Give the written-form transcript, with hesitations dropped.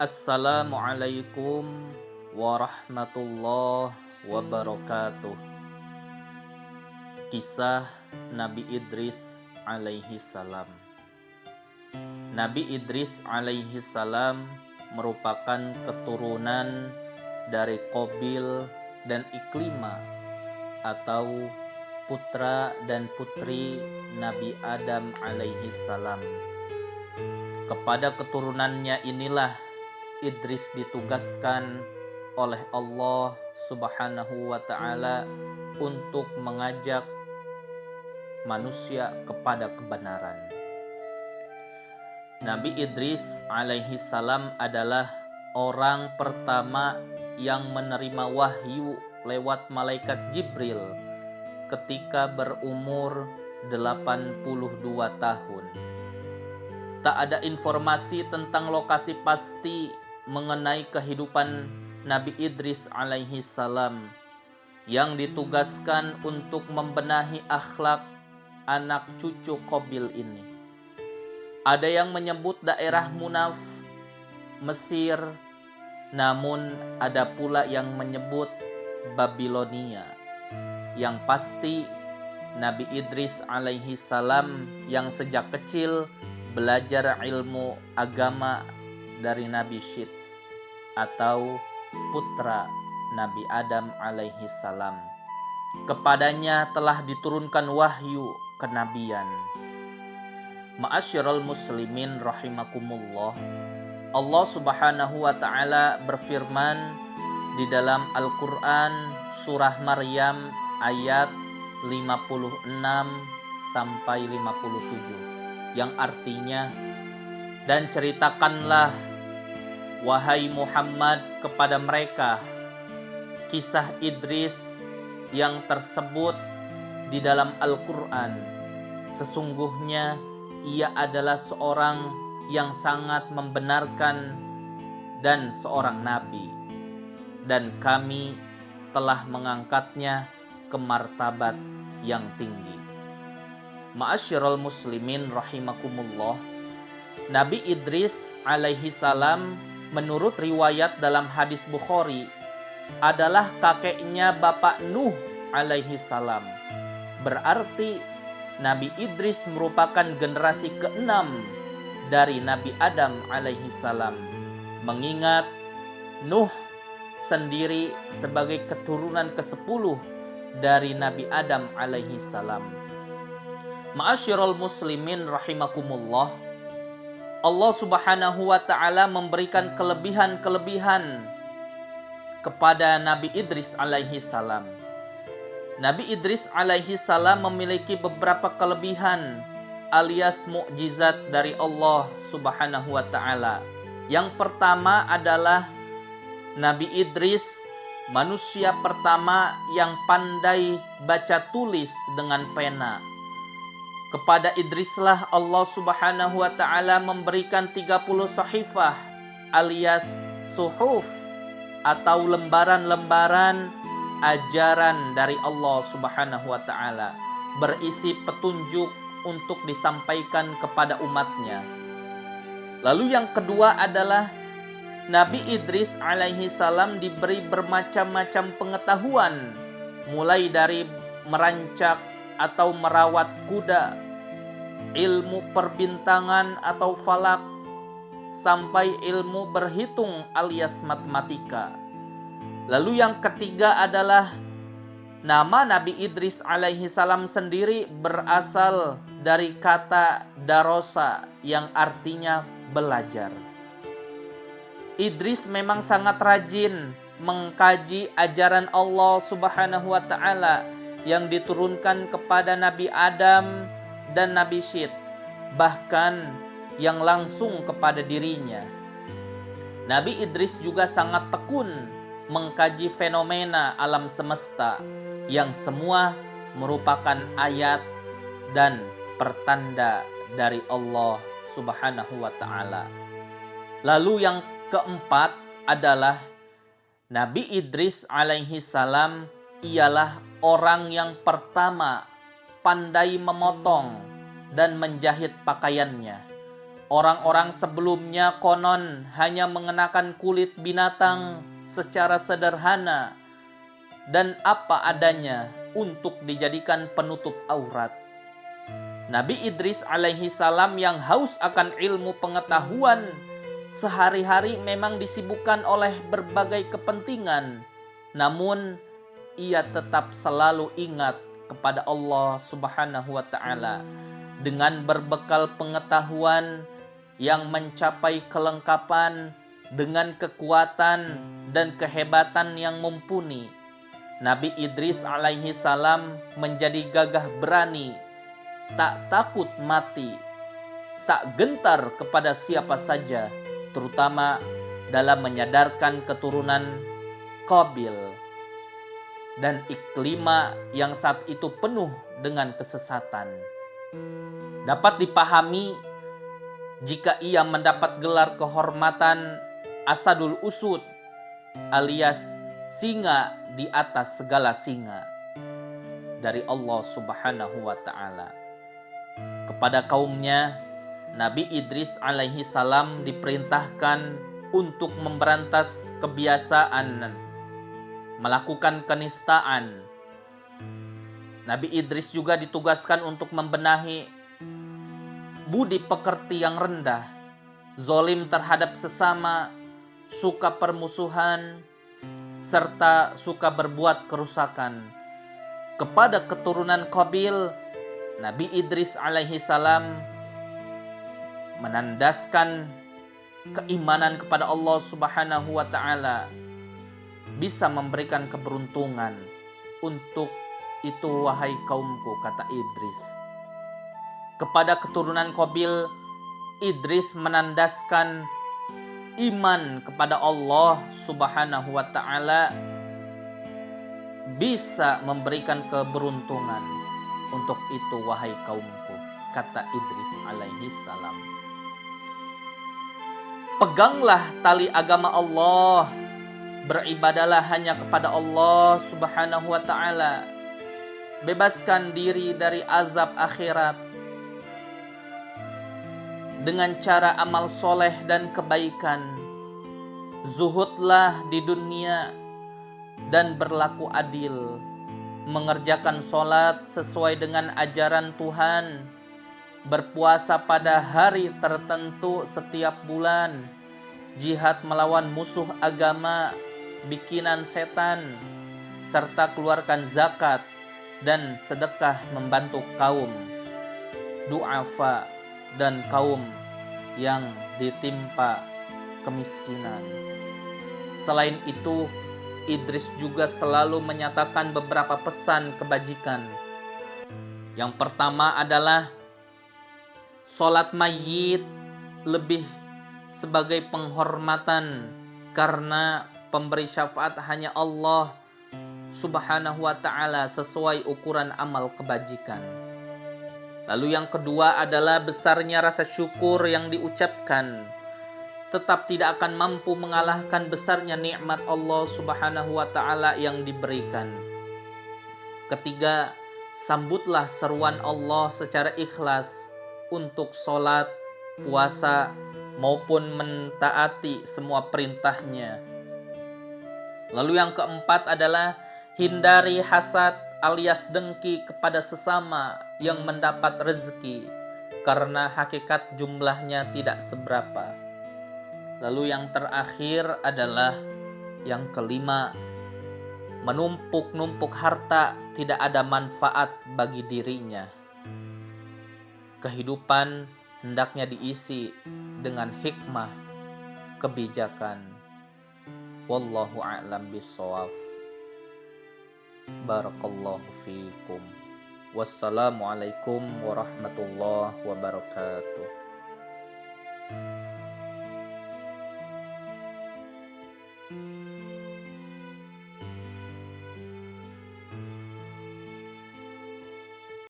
Assalamualaikum warahmatullahi wabarakatuh. Kisah Nabi Idris alaihi salam. Nabi Idris alaihi salam merupakan keturunan dari Qabil dan Iklimah atau putra dan putri Nabi Adam alaihi salam. Kepada keturunannya inilah Idris ditugaskan oleh Allah Subhanahu wa Ta'ala untuk mengajak manusia kepada kebenaran. Nabi Idris alaihi salam adalah orang pertama yang menerima wahyu lewat malaikat Jibril ketika berumur 82 tahun. Tak ada informasi tentang lokasi pasti mengenai kehidupan Nabi Idris alaihi salam yang ditugaskan untuk membenahi akhlak anak cucu Qabil ini. Ada yang menyebut daerah Munaf, Mesir, namun ada pula yang menyebut Babilonia. Yang pasti Nabi Idris alaihi salam yang sejak kecil belajar ilmu agama dari Nabi Syits atau putra Nabi Adam alaihi salam. Kepadanya telah diturunkan wahyu kenabian. Ma'asyiral muslimin rahimakumullah. Allah Subhanahu wa Ta'ala berfirman di dalam Al-Qur'an surah Maryam ayat 56 sampai 57 yang artinya, dan ceritakanlah wahai Muhammad kepada mereka kisah Idris yang tersebut di dalam Al-Quran. Sesungguhnya ia adalah seorang yang sangat membenarkan dan seorang nabi, dan kami telah mengangkatnya ke martabat yang tinggi. Ma'asyiral muslimin rahimakumullah. Nabi Idris alaihi salam menurut riwayat dalam hadis Bukhari adalah kakeknya Bapak Nuh alaihi salam. Berarti Nabi Idris merupakan generasi ke-6 dari Nabi Adam alaihi salam. Mengingat Nuh sendiri sebagai keturunan ke-10 dari Nabi Adam alaihi salam. Ma'asyiral muslimin rahimakumullah. Allah Subhanahu wa Ta'ala memberikan kelebihan-kelebihan kepada Nabi Idris alaihi salam. Nabi Idris alaihi salam memiliki beberapa kelebihan alias mukjizat dari Allah Subhanahu wa Ta'ala. Yang pertama adalah Nabi Idris manusia pertama yang pandai baca tulis dengan pena. Kepada Idrislah Allah Subhanahu wa Ta'ala memberikan 30 sahifah alias suhuf atau lembaran-lembaran ajaran dari Allah Subhanahu wa Ta'ala berisi petunjuk untuk disampaikan kepada umatnya. Lalu yang kedua adalah Nabi Idris alaihi salam diberi bermacam-macam pengetahuan, mulai dari merancak atau merawat kuda, ilmu perbintangan atau falak, sampai ilmu berhitung alias matematika. Lalu yang ketiga adalah nama Nabi Idris alaihi salam sendiri berasal dari kata darosa yang artinya belajar. Idris memang sangat rajin mengkaji ajaran Allah Subhanahu wa Ta'ala yang diturunkan kepada Nabi Adam dan Nabi Syits, bahkan yang langsung kepada dirinya. Nabi Idris juga sangat tekun mengkaji fenomena alam semesta yang semua merupakan ayat dan pertanda dari Allah Subhanahu wa Ta'ala. Lalu yang keempat adalah Nabi Idris alaihi salam ialah orang yang pertama pandai memotong dan menjahit pakaiannya. Orang-orang sebelumnya konon hanya mengenakan kulit binatang secara sederhana dan apa adanya untuk dijadikan penutup aurat. Nabi Idris alaihi salam yang haus akan ilmu pengetahuan sehari-hari memang disibukkan oleh berbagai kepentingan, namun ia tetap selalu ingat kepada Allah Subhanahu wa taala dengan berbekal pengetahuan yang mencapai kelengkapan dengan kekuatan dan kehebatan yang mumpuni. Nabi Idris alaihi salam menjadi gagah berani, tak takut mati, tak gentar kepada siapa saja, terutama dalam menyadarkan keturunan Qabil dan Iklima yang saat itu penuh dengan kesesatan. Dapat dipahami jika ia mendapat gelar kehormatan Asadul Usud alias singa di atas segala singa dari Allah Subhanahu wa taala. Kepada kaumnya, Nabi Idris alaihi salam diperintahkan untuk memberantas kebiasaan melakukan kenistaan. Nabi Idris juga ditugaskan untuk membenahi budi pekerti yang rendah, zolim terhadap sesama, suka permusuhan, serta suka berbuat kerusakan. Kepada keturunan Qabil, Nabi Idris alaihi salam menandaskan keimanan kepada Allah Subhanahu wa taala, bisa memberikan keberuntungan. Untuk itu wahai kaumku, kata Idris. Kepada keturunan Qabil, Idris menandaskan iman kepada Allah Subhanahu wa taala, bisa memberikan keberuntungan. Untuk itu wahai kaumku, kata Idris alaihi salam, peganglah tali agama Allah, beribadalah hanya kepada Allah Subhanahu wa taala, bebaskan diri dari azab akhirat dengan cara amal soleh dan kebaikan. Zuhudlah di dunia dan berlaku adil, mengerjakan sholat sesuai dengan ajaran Tuhan, berpuasa pada hari tertentu setiap bulan, jihad melawan musuh agama, bikinan setan, serta keluarkan zakat dan sedekah membantu kaum du'afa dan kaum yang ditimpa kemiskinan. Selain itu, Idris juga selalu menyatakan beberapa pesan kebajikan. Yang pertama adalah sholat mayit lebih sebagai penghormatan karena pemberi syafaat hanya Allah Subhanahu wa ta'ala sesuai ukuran amal kebajikan. Lalu yang kedua adalah besarnya rasa syukur yang diucapkan tetap tidak akan mampu mengalahkan besarnya nikmat Allah Subhanahu wa taala yang diberikan. Ketiga, sambutlah seruan Allah secara ikhlas untuk sholat, puasa, maupun mentaati semua perintahnya. Lalu yang keempat adalah hindari hasad alias dengki kepada sesama yang mendapat rezeki, karena hakikat jumlahnya tidak seberapa. Lalu yang terakhir adalah yang kelima, menumpuk-numpuk harta tidak ada manfaat bagi dirinya. Kehidupan hendaknya diisi dengan hikmah, kebijakan. Wallahu a'lam bishawab. Barakallahu fiikum. Wassalamualaikum warahmatullahi wabarakatuh.